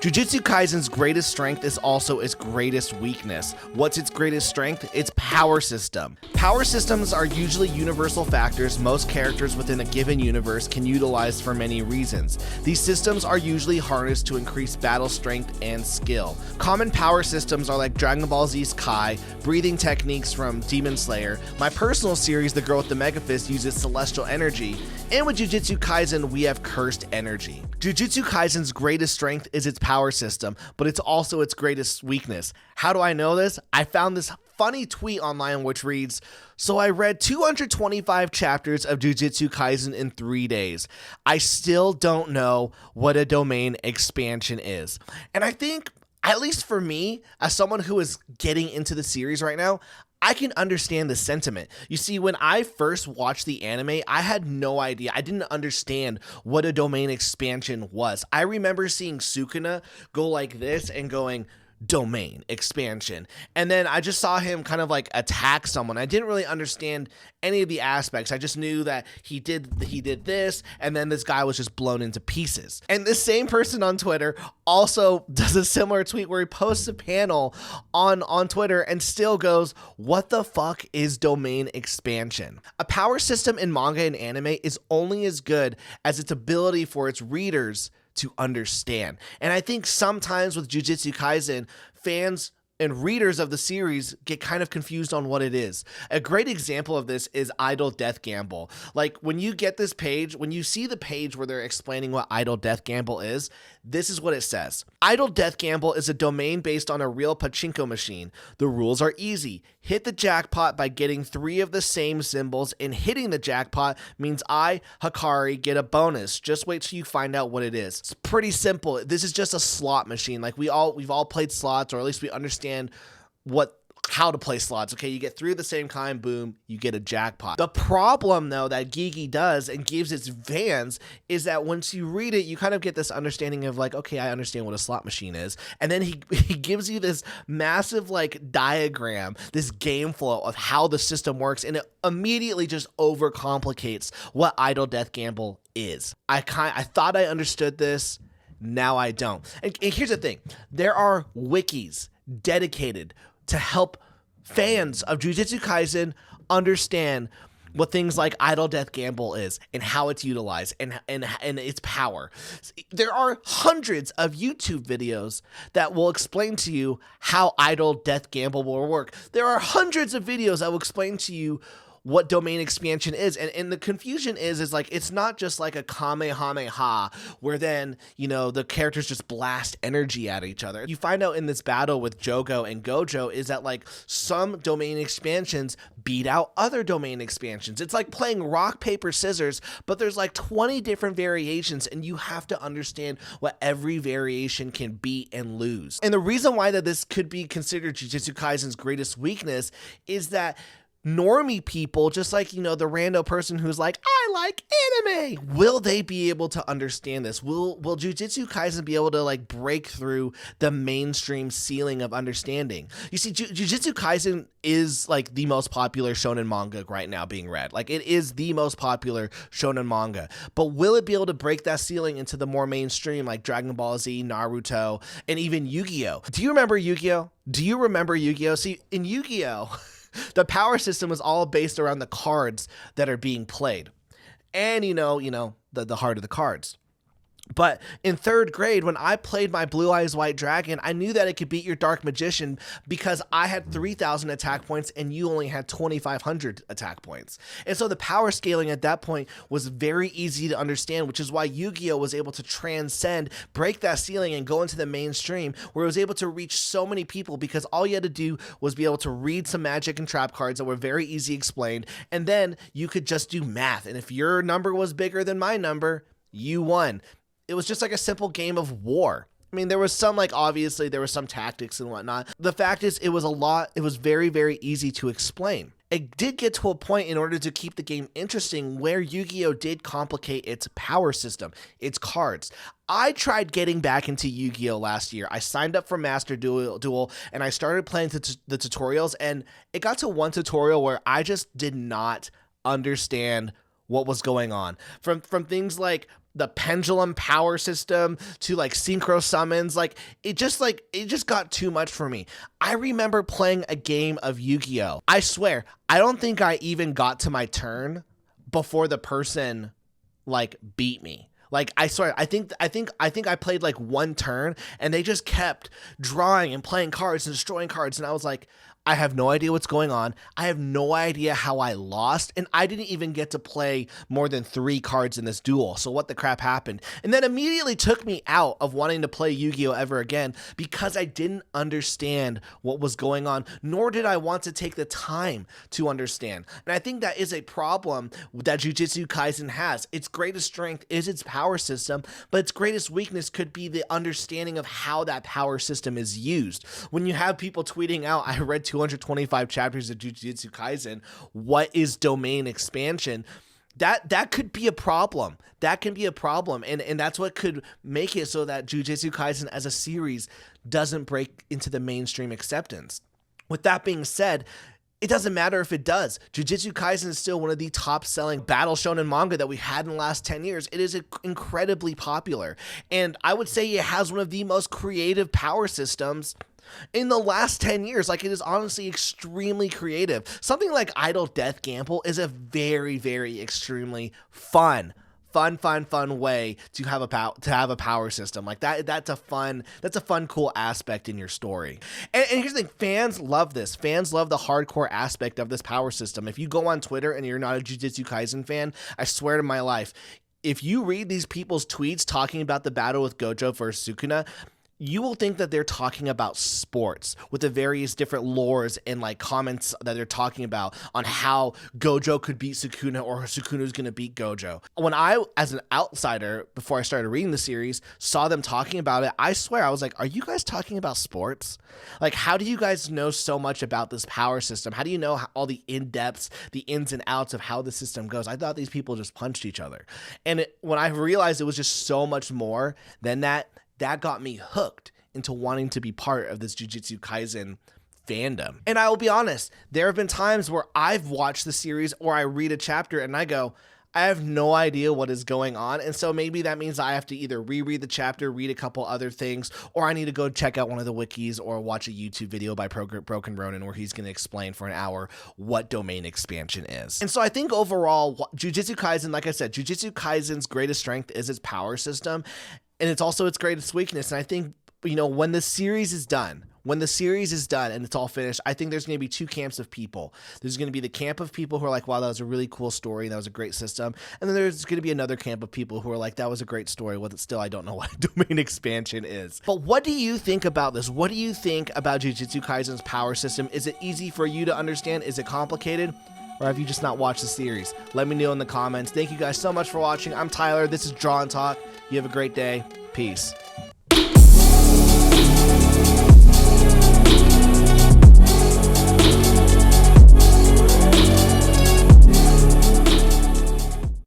JuJutsu Kaisen's greatest strength is also its greatest weakness. What's its greatest strength? Its power system. Power systems are usually universal factors most characters within a given universe can utilize for many reasons. These systems are usually harnessed to increase battle strength and skill. Common power systems are like Dragon Ball Z's Kai, breathing techniques from Demon Slayer. My personal series, The Girl with the Mega Fist, uses celestial energy. And with JuJutsu Kaisen, we have cursed energy. JuJutsu Kaisen's greatest strength is its power system, but it's also its greatest weakness. How do I know this? I found this funny tweet online which reads, "So I read 225 chapters of JuJutsu Kaisen in 3 days. I still don't know what a domain expansion is." And I think, at least for me, as someone who is getting into the series right now, I can understand the sentiment. You see, when I first watched the anime, I had no idea. I didn't understand what a domain expansion was. I remember seeing Sukuna go like this and going, domain expansion. And then I just saw him kind of like attack someone. I didn't really understand any of the aspects. I just knew that he did this, and then this guy was just blown into pieces. And this same person on Twitter also does a similar tweet where he posts a panel on Twitter and still goes, "What the fuck is domain expansion?" A power system in manga and anime is only as good as its ability for its readers to understand. And I think sometimes with JuJutsu Kaisen, fans and readers of the series get kind of confused on what it is. A great example of this is Idle Death Gamble. Like, when you get this page, when you see the page where they're explaining what Idle Death Gamble is, this is what it says. Idle Death Gamble is a domain based on a real pachinko machine. The rules are easy. Hit the jackpot by getting 3 of the same symbols, and hitting the jackpot means I, Hikari, get a bonus. Just wait till you find out what it is. It's pretty simple. This is just a slot machine. Like, we've all played slots, or at least we understand how to play slots. Okay, you get 3 of the same kind, boom, you get a jackpot. The problem, though, that Gigi does and gives its fans is that once you read it, you kind of get this understanding of like, okay, I understand what a slot machine is. And then he gives you this massive like diagram, this game flow of how the system works, and it immediately just overcomplicates what Idle Death Gamble is. I thought I understood this. Now I don't. And here's the thing. There are wikis dedicated to help fans of JuJutsu Kaisen understand what things like Idle Death Gamble is and how it's utilized and its power. There are hundreds of YouTube videos that will explain to you how Idle Death Gamble will work. There are hundreds of videos that will explain to you what domain expansion is. And the confusion is like, it's not just like a Kamehameha where then, you know, the characters just blast energy at each other. You find out in this battle with Jogo and Gojo is that like some domain expansions beat out other domain expansions. It's like playing rock, paper, scissors, but there's like 20 different variations, and you have to understand what every variation can beat and lose. And the reason why that this could be considered JuJutsu Kaisen's greatest weakness is that normie people, just like, you know, the rando person who's like, I like anime, will they be able to understand this? Will JuJutsu Kaisen be able to like break through the mainstream ceiling of understanding? You see, JuJutsu Kaisen is like the most popular shonen manga right now being read. Like, it is the most popular shonen manga, but will it be able to break that ceiling into the more mainstream, like Dragon Ball Z, Naruto, and even YuGiOh? Do you remember YuGiOh? See, in YuGiOh, the power system is all based around the cards that are being played. And, you know, the heart of the cards. But in 3rd grade, when I played my Blue Eyes White Dragon, I knew that it could beat your Dark Magician because I had 3,000 attack points and you only had 2,500 attack points. And so the power scaling at that point was very easy to understand, which is why YuGiOh was able to transcend, break that ceiling, and go into the mainstream, where it was able to reach so many people because all you had to do was be able to read some magic and trap cards that were very easy explained, and then you could just do math. And if your number was bigger than my number, you won. It was just like a simple game of war. I mean, there was some, like, obviously there was some tactics and whatnot. The fact is, it was very, very easy to explain. It did get to a point, in order to keep the game interesting, where YuGiOh did complicate its power system, its cards. I tried getting back into YuGiOh last year. I signed up for Master Duel and I started playing the tutorials, and it got to one tutorial where I just did not understand what was going on. From things like the pendulum power system to like synchro summons. Like it just got too much for me. I remember playing a game of YuGiOh. I swear, I don't think I even got to my turn before the person like beat me. Like, I swear, I think I played like one turn and they just kept drawing and playing cards and destroying cards. And I was like, I have no idea what's going on. I have no idea how I lost. And I didn't even get to play more than 3 cards in this duel. So what the crap happened? And that immediately took me out of wanting to play Yu-Gi-Oh! Ever again because I didn't understand what was going on, nor did I want to take the time to understand. And I think that is a problem that JuJutsu Kaisen has. Its greatest strength is its power system, but its greatest weakness could be the understanding of how that power system is used. When you have people tweeting out, I read 225 chapters of JuJutsu Kaisen, what is domain expansion? That could be a problem. That can be a problem. And that's what could make it so that JuJutsu Kaisen as a series doesn't break into the mainstream acceptance. With that being said, it doesn't matter if it does. JuJutsu Kaisen is still one of the top-selling battle shonen manga that we had in the last 10 years. It is incredibly popular. And I would say it has one of the most creative power systems in the last 10 years. Like, it is honestly extremely creative. Something like Idle Death Gamble is a very, very extremely fun way to have a power system like that. That's a fun, cool aspect in your story. And here's the thing, fans love this. Fans love the hardcore aspect of this power system. If you go on Twitter and you're not a JuJutsu Kaisen fan, I swear to my life, if you read these people's tweets talking about the battle with Gojo versus Sukuna, you will think that they're talking about sports with the various different lores and like comments that they're talking about on how Gojo could beat Sukuna or Sukuna's going to beat Gojo. When I, as an outsider, before I started reading the series, saw them talking about it, I swear, I was like, are you guys talking about sports? Like, how do you guys know so much about this power system? How do you know all the in-depths, the ins and outs of how the system goes? I thought these people just punched each other. And when I realized it was just so much more than that got me hooked into wanting to be part of this JuJutsu Kaisen fandom. And I will be honest, there have been times where I've watched the series or I read a chapter and I go, I have no idea what is going on. And so maybe that means I have to either reread the chapter, read a couple other things, or I need to go check out one of the wikis or watch a YouTube video by Broken Ronin where he's going to explain for an hour what domain expansion is. And so I think overall, JuJutsu Kaisen, like I said, JuJutsu Kaisen's greatest strength is its power system. And it's also its greatest weakness. And I think, you know, when the series is done and it's all finished, I think there's going to be 2 camps of people. There's going to be the camp of people who are like, wow, that was a really cool story. That was a great system. And then there's going to be another camp of people who are like, that was a great story. Well, still, I don't know what domain expansion is. But what do you think about this? What do you think about JuJutsu Kaisen's power system? Is it easy for you to understand? Is it complicated? Or have you just not watched the series? Let me know in the comments. Thank you guys so much for watching. I'm Tyler. This is Draw and Talk. You have a great day. Peace.